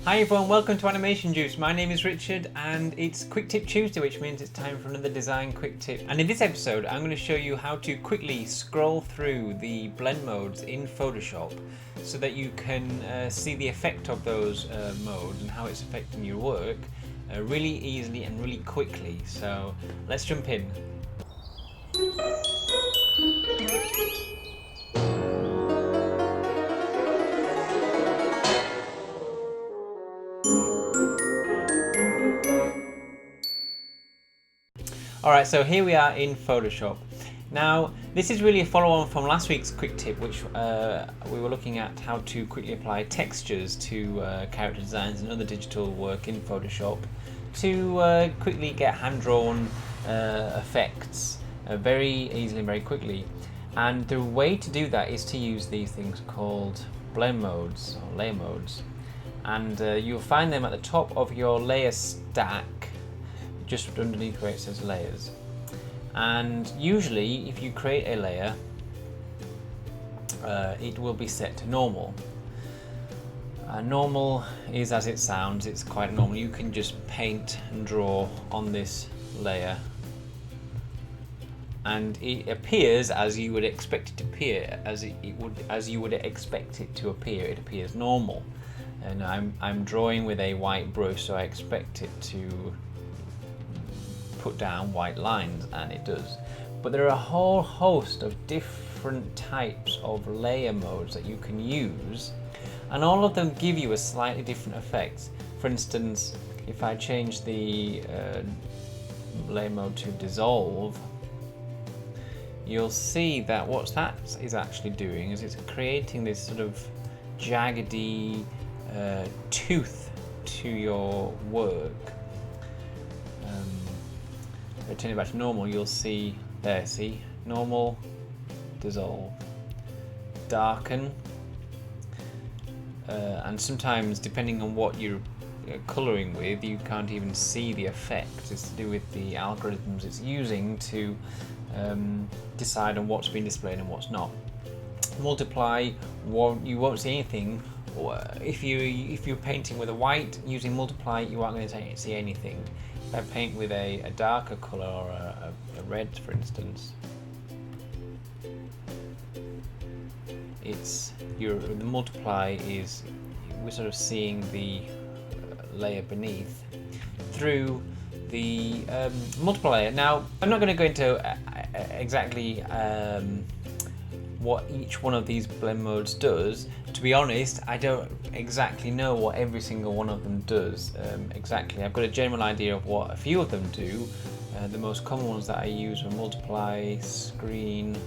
Hi everyone, welcome to Animation Juice. My name is Richard and it's Quick Tip Tuesday, which means it's time for another design quick tip. And in this episode I'm going to show you how to quickly scroll through the blend modes in Photoshop so that you can see the effect of those modes and how it's affecting your work really easily and really quickly. So let's jump in. Alright, so here we are in Photoshop. Now, this is really a follow-on from last week's quick tip, which we were looking at how to quickly apply textures to character designs and other digital work in Photoshop to quickly get hand-drawn effects very easily and very quickly. And the way to do that is to use these things called blend modes or layer modes. And you'll find them at the top of your layer stack, just underneath where it says layers. And usually if you create a layer, it will be set to normal. Normal is as it sounds, it's quite normal. You can just paint and draw on this layer and it appears as you would expect it to appear, as you would expect it to appear. It appears normal. And I'm drawing with a white brush, so I expect it to put down white lines, and it does. But there are a whole host of different types of layer modes that you can use, and all of them give you a slightly different effect. For instance, if I change the layer mode to dissolve, you'll see that what that is actually doing is it's creating this sort of jaggedy tooth to your work. If I turn it back to normal, you'll see there, see, normal, dissolve, darken, and sometimes depending on what you're colouring with, you can't even see the effect. It's to do with the algorithms it's using to decide on what's being displayed and what's not. Multiply, you won't see anything. If you're painting with a white using multiply, you aren't going to see anything. If I paint with a darker colour or a red, for instance, the multiply is, we're sort of seeing the layer beneath through the multiply layer. Now, I'm not going to go into exactly what each one of these blend modes does. To be honest, I don't exactly know what every single one of them does exactly. I've got a general idea of what a few of them do. The most common ones that I use are multiply, screen,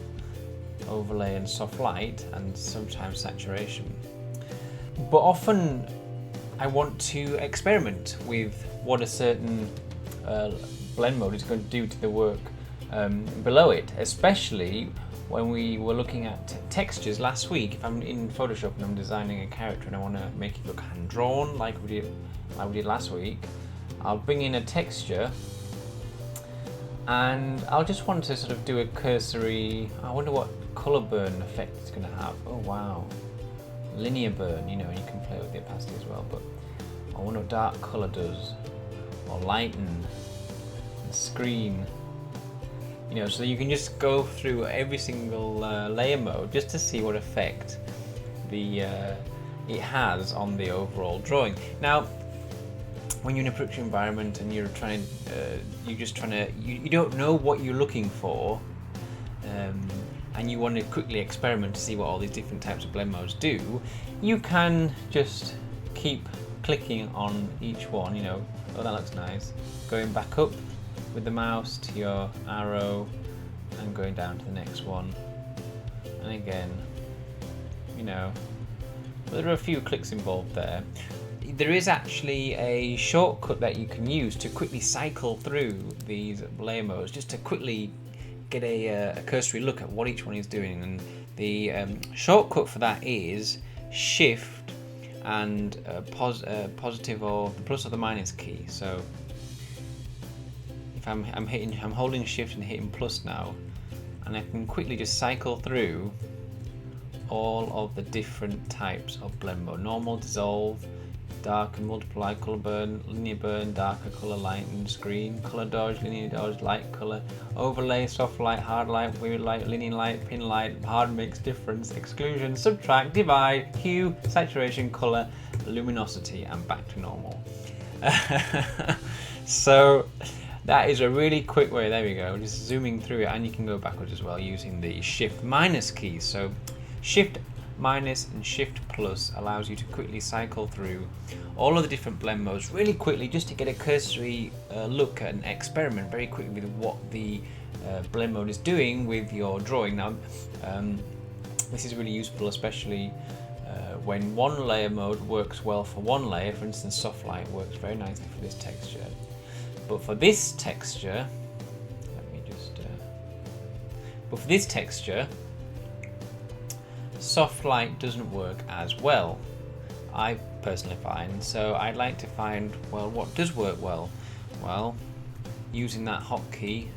overlay and soft light, and sometimes saturation. But often I want to experiment with what a certain blend mode is going to do to the work below it, especially when we were looking at textures last week. If I'm in Photoshop and I'm designing a character and I want to make it look hand-drawn like we did last week, I'll bring in a texture and I'll just want to sort of do a cursory, I wonder what colour burn effect it's going to have. Oh wow, linear burn, you know, you can play with the opacity as well, but I wonder what dark colour does, or lighten, and screen. You know, so you can just go through every single layer mode just to see what effect it has on the overall drawing. Now, when you're in a production environment and you're trying, you don't know what you're looking for, and you want to quickly experiment to see what all these different types of blend modes do, you can just keep clicking on each one. You know, oh, that looks nice. Going back up with the mouse to your arrow and going down to the next one, and again, you know, there are a few clicks involved there. There is actually a shortcut that you can use to quickly cycle through these layer modes, just to quickly get a cursory look at what each one is doing. And the shortcut for that is Shift and positive, or the plus or the minus key. So if I'm holding Shift and hitting plus now, and I can quickly just cycle through all of the different types of blend mode: normal, dissolve, dark and multiply, color burn, linear burn, darker color, lighten, screen, color dodge, linear dodge, light color, overlay, soft light, hard light, weird light, linear light, pin light, hard mix, difference, exclusion, subtract, divide, hue, saturation, color, luminosity, and back to normal. So that is a really quick way. There we go, just zooming through it, and you can go backwards as well using the shift minus keys. So shift minus and shift plus allows you to quickly cycle through all of the different blend modes really quickly, just to get a cursory look and experiment very quickly with what the blend mode is doing with your drawing. Now this is really useful, especially when one layer mode works well for one layer. For instance, soft light works very nicely for this texture, but for this texture, but for this texture, soft light doesn't work as well, I personally find. So I'd like to find, well, what does work well? Well, using that hotkey,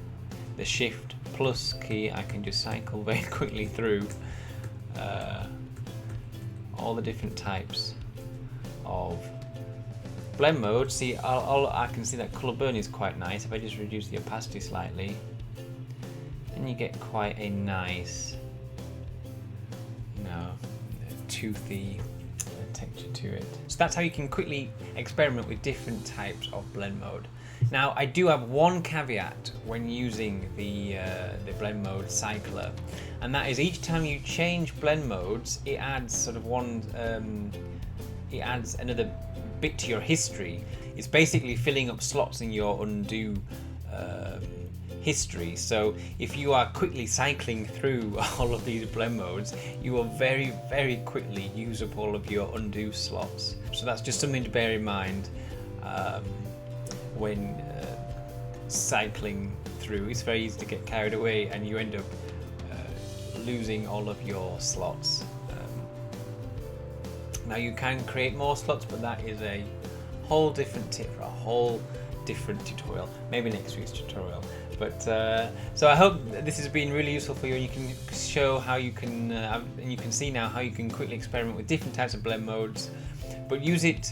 the shift plus key, I can just cycle very quickly through all the different types of blend mode. See, I can see that color burn is quite nice. If I just reduce the opacity slightly, then you get quite a nice, toothy texture to it. So that's how you can quickly experiment with different types of blend mode. Now, I do have one caveat when using the blend mode cycler, and that is each time you change blend modes, it adds sort of it adds another bit to your history. It's basically filling up slots in your undo history. So if you are quickly cycling through all of these blend modes, you will very, very quickly use up all of your undo slots. So that's just something to bear in mind when cycling through. It's very easy to get carried away and you end up losing all of your slots. Now you can create more slots, but that is a whole different tip for a whole different tutorial, maybe next week's tutorial. But so I hope this has been really useful for you, and you can show how you can and you can see now how you can quickly experiment with different types of blend modes, but use it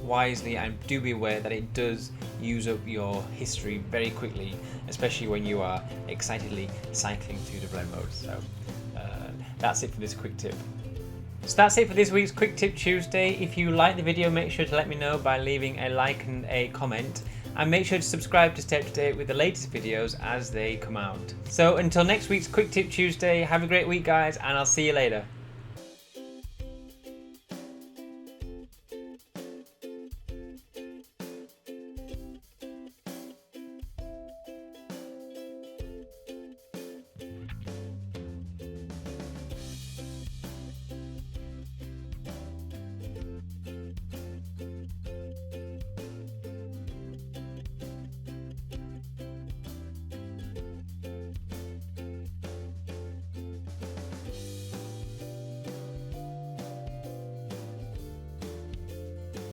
wisely, and do be aware that it does use up your history very quickly, especially when you are excitedly cycling through the blend modes. So that's it for this quick tip. So that's it for this week's Quick Tip Tuesday. If you like the video, make sure to let me know by leaving a like and a comment, and make sure to subscribe to stay up to date with the latest videos as they come out. So until next week's Quick Tip Tuesday, have a great week guys, and I'll see you later.